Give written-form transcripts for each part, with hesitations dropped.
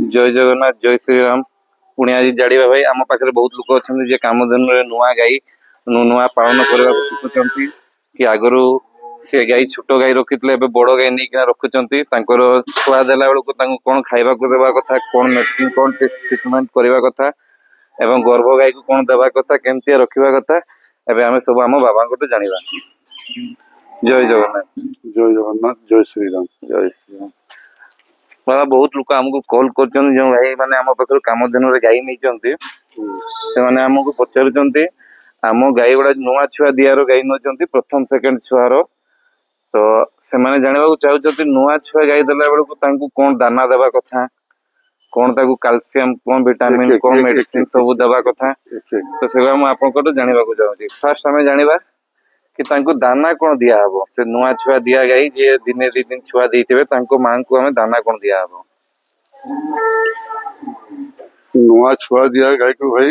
जय जगन्नाथ जय श्री राम। पुणी आज जाड़ा भाई आम पाखे बहुत लोग अच्छा कामधेनु नुआ गाई नुआ पालन करने शिखुंट कि आगु से गाई छोट गाई रखी बड़ गाई नहीं रखुंट छुआ देला बेलू कौन खावा देवा कथा कौन मेडिसिन कौन ट्रिटमेंट करवा कथा एवं गर्भ गाई को कौन देवा कथा केमती रखा कथा एवं आम सब आम बाबा जाना। जय जगन्नाथ जय श्री राम। जय श्री राम। बाबा बहुत लोग आमको कॉल कर भाई मैंने आम पाखे कामधेनु गाई नहीं से आमको पचार आम गाई गुड़ा नुआ छुआ दियार गाई नौ प्रथम सेकेंड छुआर तो से जानवा चाहते नुआ छुआ गाई देला बेलू कौन दाना देवा कथा कौन ताकू कैल्शियम कौन विटामिन कौन मेडिसिन सब देवा कथा तो से आपको जानवा चाहूँगी। फास्ट आम जाना कि दाना कौन दिया हबो से नुआ छुआ दिया गाई जे दिने दी दिन छुआ देते माँ को हमें दाना कौन दिया हबो। नुआ छुआ दिया गाई को भाई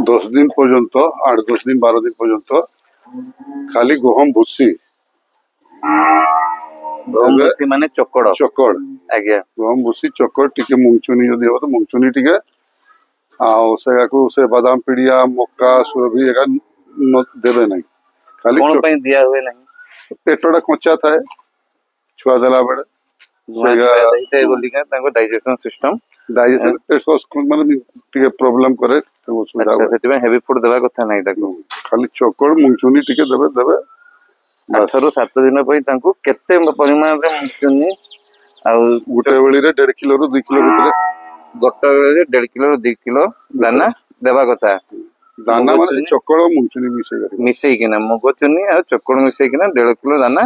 10 दिन पर्यंत 8-10 दिन 12 दिन पर्यंत खाली गहम भूसी माने चकड़ चकड़ आज्ञा गहम भूसी चकड़ टिके मुंगचुनी जदि हो तो मुंगचुनी टिके से बादाम पीड़िया मक्का सुरभि एगा देवे नहीं खाली कौन पे दिया हुए नहीं पेटटा कच्चा थाए छुआ देला बेले डाइजेशन सिस्टम डाइजेशन माने टिके प्रॉब्लम करे तो असुविधा अच्छा सेति हेवी फूड देवा कथा नहीं ताको खाली चकड़ मुंगचुनी टिके देवे देवे 8 ରୁ 7 दिन पई ताको केते परिमाण रे मुंगचुनी आ गुटे बेली रे 1.5 किलो रो 2 किलो भितरे गोटे बेली 1.5 किलो रो 2 किलो दाना देवा कथा दाना माने चकड़ मुंगचुनी मिसई किना मुग चुनी आ चकड़ मिसई किना 1.5 किलो दाना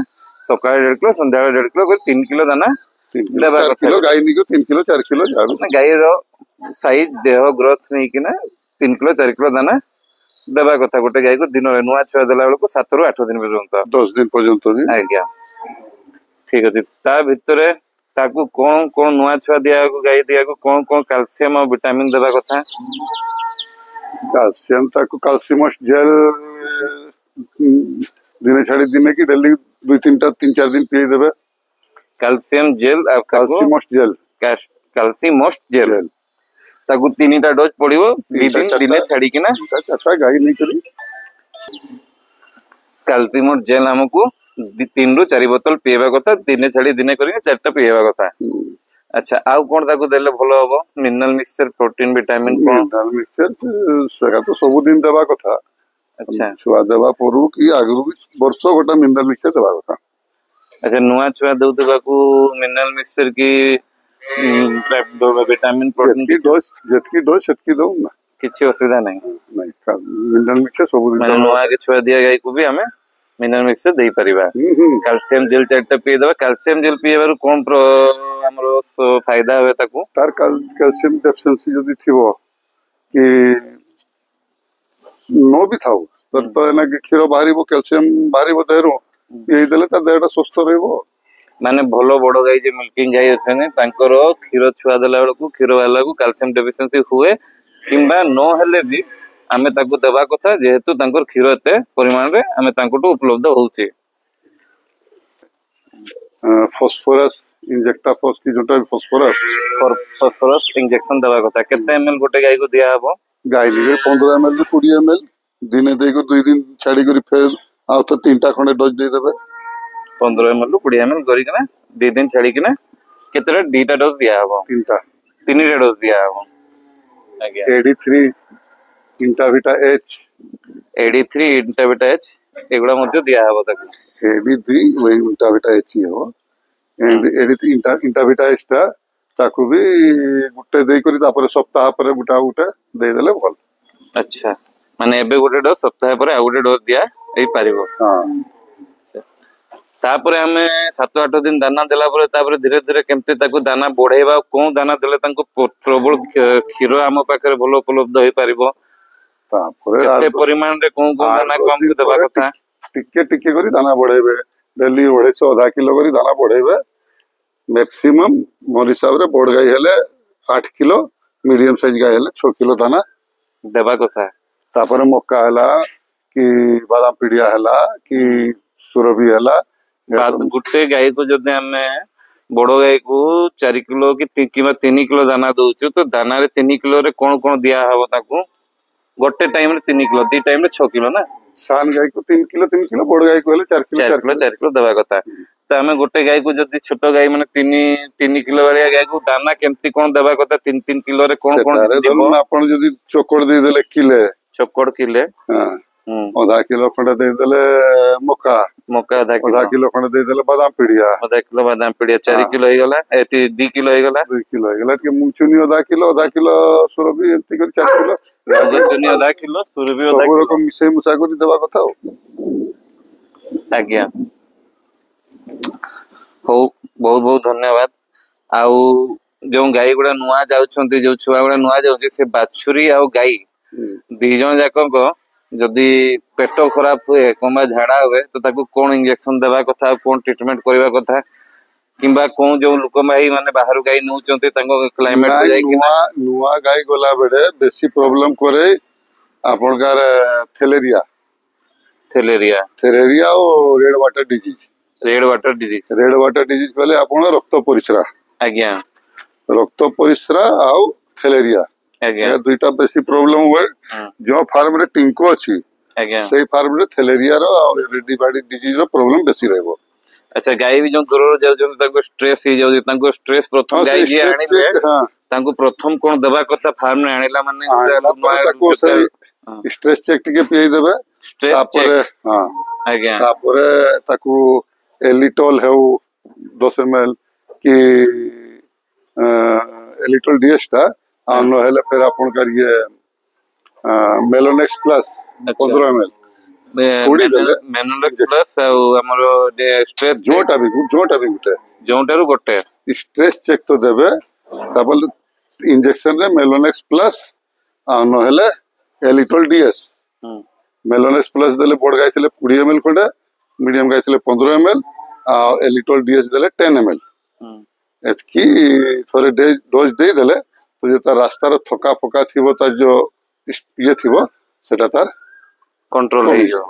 सकाळ 1.5 किलो संध्या 1.5 किलो 3 किलो दाना देवा कथा किलो गाय नहीं 3 किलो 4 किलो जारू गाय रो साइज देह ग्रोथ नहीं किना 3 किलो 4 किलो दाना देवा कथा गोटे गाय को दिन नुआ छुआ देला बेलू 7 ରୁ 8 दिन पर्यंत 10 दिन पर्यंत भी आज्ञा ठीक अछि। ता भितरे ताकू कौन कौन नुआ छुआ दिया को गाय दिया को कौन कैल्शियम और विटामिन देवा कथा कैल्शियम ताकू कैल्शियम जेल दिने छाड़ी दिने की डेली 2-3 दिन पिए देबे calcium gel calcium gel calcium gel ताकू 3टा डोज पड़िबो दिने छाड़ी किना चाचा गाय नहीं करी कैल्शियम जेल हमको 3 ରୁ 4 बोतल पीवा कथा दिने छाड़ी दिने करी 4टा पीवा कथा। अच्छा आउ कोन ताकू देले भलो होबो मिनरल मिक्सचर प्रोटीन विटामिन कोन मिनरल मिक्सचर सेगा तो सब दिन देबा कथा। अच्छा छुआ देबा परू की आगरू भी वर्ष गोटा मिनरल मिक्सचर देबा कथा। अच्छा नुआ छुआ देउतबा को मिनरल मिक्सचर की विटामिन प्रोटीन जेतकी डोज सेतकी दो ना किछि असुविधा नहीं मिनरल मिक्सचर सब दिन माने नुआ के छुआ दिया गाय को भी हमें मिनरल मिक्सचर देई परिबा। कैल्शियम जेल 4टा पी देबा कैल्शियम जेल पीबार कोन हमरो फायदा होय ताकू तार कैल्शियम डेफिशिएंसी जदी थिबो कि नो भी थाउ तो एना क्षीर बाहरिबो कैल्शियम बाहरिबो देहरो यही देले तार देहटा सुस्थ रहइबो माने भलो बड़ गाई जे मिल्किंग गाई अछने तांकर क्षीर छुआ देला बेलू क्षीर वाला को कैल्शियम डेफिशिएंसी हुए किंबा नो हेले भी आमे ताको देवा कथा जेहेतु तांकर क्षीर एते परिमाण रे आमे तांकोटो उपलब्ध होउची। फास्फोरस इंजेक्टाफॉस की जोटा फास्फोरस इंजेक्शन देवा कथा केते एमएल गोटे गाई को दिया हबो गाई लिए 15 ml 20 ml दिने दे को 2 दिन छाड़ी करी फिर आ तो 3टा खंडे डोज दे देबे 15 ml 20 ml करी किना 2 दिन छाड़ी किना केतेटा 2टा डोज दिया हबो 3टा डोज दिया हबो। आज्ञा AD3 इंटाविटा H एगुडा मध्ये दिया हबो ताकू AD3 वही इंटाविटा H ही हो AD3 इंटाविटा H ता ताकू भी गुटे देई करी तापर सप्ताह पर गुटा गुटा दे देले भल। अच्छा माने एबे गुटे डोज सप्ताह पर आ गुटे डोज दिया एई पारिबो। हां तापर हमें 7-8 दिन दाना देला पर तापर धीरे धीरे केमते ताकू दाना बढ़ेबा कोन दाना देले तांको प्रबल क्षीर आम पाखरे भलो उपलब्ध होई पारिबो तापर केते परिमाण रे कोन दाना कम देबा कथा टिके टिके करी दाना बढ़ेबे डेली 250 किलो करी दाना बढ़ेबे मैक्सिमम मोर हिसाब रे बड़ गाई हेले 8 किलो मीडियम साइज गाई हेले 6 किलो दाना देबा कथा तापर मक्का हला कि बादाम पीड़िया हला कि सुरभि हला गुटे गाई को जदि हमें बड़ गाई को 4 किलो कि 3 किलो दाना दउछु तो दाना रे 3 किलो रे कोन दिया हबो ताकू गोटे टाइम रे 3 किलो दी टाइम रे 6 किलो ना सान गाई को 3 किलो बड़ गाई को हेले 4 किलो 4 किलो दबा कथा तो आमे गोटे गाई को जदी छोटो गाई माने 3 किलो वाली गाई को दाना केमती कोन दबा कथा 3 किलो रे कोन सेटारे दिबो धरन आपण जदी चोकड़ दे देले किले चोकड़ किले हां आधा किलो खंड दे देले मक्का मक्का आधा किलो खंड दे देले बादाम पिड़िया आधा किलो बादाम पिड़िया 4 किलो हो गला ए 2 किलो हो गला 2 किलो हो गला के मुंचुनी आधा किलो सुरभि एंती कर 4 किलो मुंचुनी आधा किलो सुरभि आधा सब किलो रकम मिसे मुसा कर देबा कथा आज्ञा हो बहुत बहुत धन्यवाद आउ जो गाई गुड़ा नुआ जाउछंती जो छुआ गुड़ा नुआ जाउछे से बाछुरी आ गाई दी जन जाक जदि पेट खराब हुए कमा झाड़ा हुए तो ताकू कौन इंजेक्शन देवा कथा कौन ट्रीटमेंट करबा कथा किंबा कौन जो लोक भाई माने बाहर गाई नउचंती तांको क्लाइमेट को जाई कि नुआ गाई गोला बेडे बेसी प्रॉब्लम करे आपनकार थेलेरिया और रेड वाटर डिजीज कहले आपण रक्त परिस्रा आज्ञा रक्त परिस्रा आउ थेलेरिया आज्ञा ये दुईटा बेसी प्रॉब्लम हुए जो फार्म रे टिंको अछि आज्ञा सेही फार्म रे थेलेरिया रो आ रेडिबाडी डिजीज रो प्रॉब्लम बेसी रहबो अच्छा गाई भी जो दूर जाउछन ताको स्ट्रेस ही जाउछ ताको स्ट्रेस प्रथम गाई जे आनिले ताको प्रथम कोन दबा कथा फार्म ने आनिला माने ताको से स्ट्रेस चेक टिके पिए देबे तापरे हां आज्ञा तापरे ताको एलिटोल हेउ 10 ml कि एलिटोल डीएस ता आ न हेले फिर आपन कर ये मेलोनेक्स प्लस 15 ml थोड़ी देले मेलोनेक्स प्लस हमरो जे स्ट्रेस जोटा भी गुटे जोटारु गोटे स्ट्रेस चेक तो देबे तापल इंजेक्शन रे मेलोनेक्स प्लस आ न हेले एलिटोल डीएस मेलोनेक्स प्लस देले बड़ गाई थिले 20 ml खंडे मीडियम गाई थिले 15 ml आ एलिटोल डीएस देले 10 ml एतकी थोड़े डोज दे देले तो जे तार रास्ता रो थका फका थिबो तार जो ये थिबो सेटा तार कंट्रोल हे जो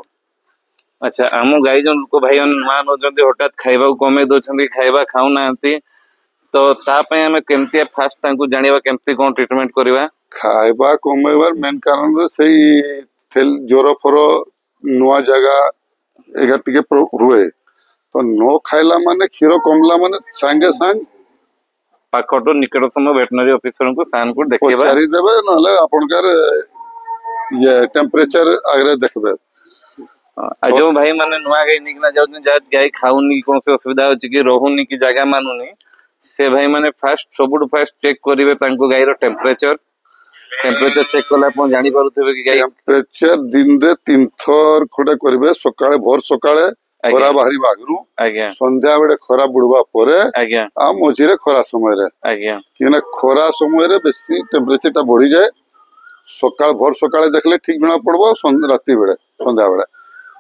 अच्छा आमो गाई जन लोक भाई नुआ नजंती हठात खाइबा कमे दोछंती खाइबा खाउ नांती तो ता पे हमें केमती फास्ट तांको जानिबा केमती कोन ट्रीटमेंट करबा खाइबा कमेबार मेन कारण रे सही थेल जोरो फरो नुआ जगह एगा टिके रुए तो नो खाइला माने खीरो कमला माने संगे संग पाखटो निकटतम वेटनरी ऑफिसर को सान को देखबा पचारी देबे नले आपनकर ये टेम्परेचर आगरे देखबे आ जो भाई माने नुआ गाई निकना जाउन जा गाई खाउनी कोन से असुविधा होची कि रहउनी कि जगह मानुनी से भाई माने फास्ट सबुट फास्ट चेक करिवे तांको गाई रो टेम्परेचर चेक कला अपन जानि पारुथबे कि गाई टेम्परेचर दिन रे 3 थर खोडे करिवे सकाळे भोर सकाळे खरा बाहरी बागरू आज्ञा संध्या बेले खरा बुडबा परे आज्ञा आ मझिरे खरा समय रे आज्ञा किने खरा समय रे बेसी टेम्परेचर ता बढ़ी जाए सकाळ भोर सकाळे देखले ठीक जणा पड़बो राती बेले संध्या बेले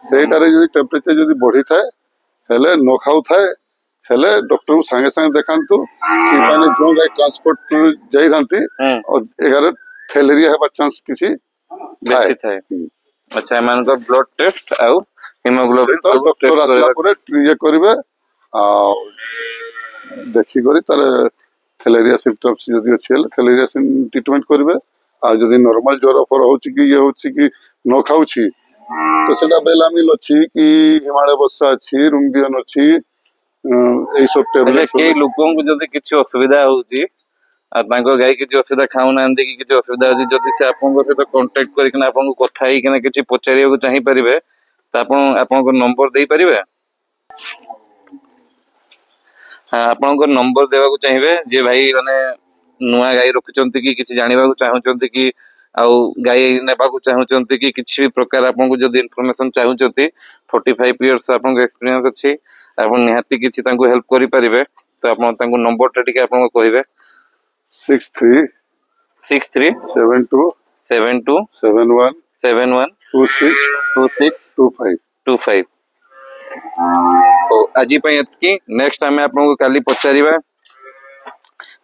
सेटारे जदी टेम्परेचर जदी बढ़ी थाए हेले न खाउ थाए हेले डॉक्टर को संगे संगे देखांतु कि माने जो गाय ट्रांसपोर्ट जाई थांती और एगारे थैलेरिया हेबा चांस किछि बेसी थाए अच्छा मान को ब्लड टेस्ट आउ हिमोग्लोबिन तो डॉक्टर आसला परे ये करिवे आ देखि करी तार थैलेरिया सिम्पटम्स जदी अछि थैलेरिया ट्रीटमेंट करिवे आ जदी नॉर्मल ज्वर फर होछि कि ये होछि कि न खाउछि तो सेटा बेलामिल अछि कि हिमालय बसा अछि रुंबियन अछि एई सब टेबलेट के लोगों को जदी किछि असुविधा होछि आ तांको गाय किछि असुविधा खाउ नांदी कि किछि असुविधा होछि जदी से आपन सहित कांटेक्ट करि कि आपन को कथा ही कि किछि पचारिया को चाहि परिबे त आपन को नंबर देई परिबे हां आपन को नंबर देबा को चाहिबे जे भाई माने नुआ गाय रखुचंती कि किछि जानिबा को चाहुचंती कि आउ गाय नेबा को चाहुचंती कि किछि भी प्रकार आपन को जदी इंफॉर्मेशन चाहुचंती 45 इयर्स आपन को एक्सपीरियंस अछि आपन निहाती किछि तांको हेल्प करि परिबे तो आपन तांको नंबर टा टिके आपन को कहिबे 63 72 71 26 तो आजी पई एतकी नेक्स्ट टाइम आपन को काली पचारिबा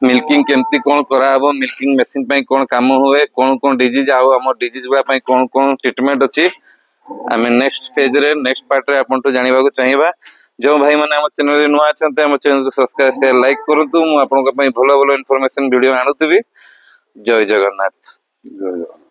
मिल्किंग केमती कोन करा हबो मिल्किंग मशीन पई कोन काम होए कोन डिजीज आउ हमर डिजीज बा पई कोन ट्रीटमेंट अछि आमे नेक्स्ट फेज रे नेक्स्ट पार्ट रे आपन तो जानिबा को चाहिबा जो भाई मैंने आम चैनल नुआ अच्छा आम चैनल को सब्सक्राइब शेयर लाइक करूँ। मुझे भल भल इनफॉरमेशन वीडियो आणुवी। जय जगन्नाथ। जय जगन्नाथ।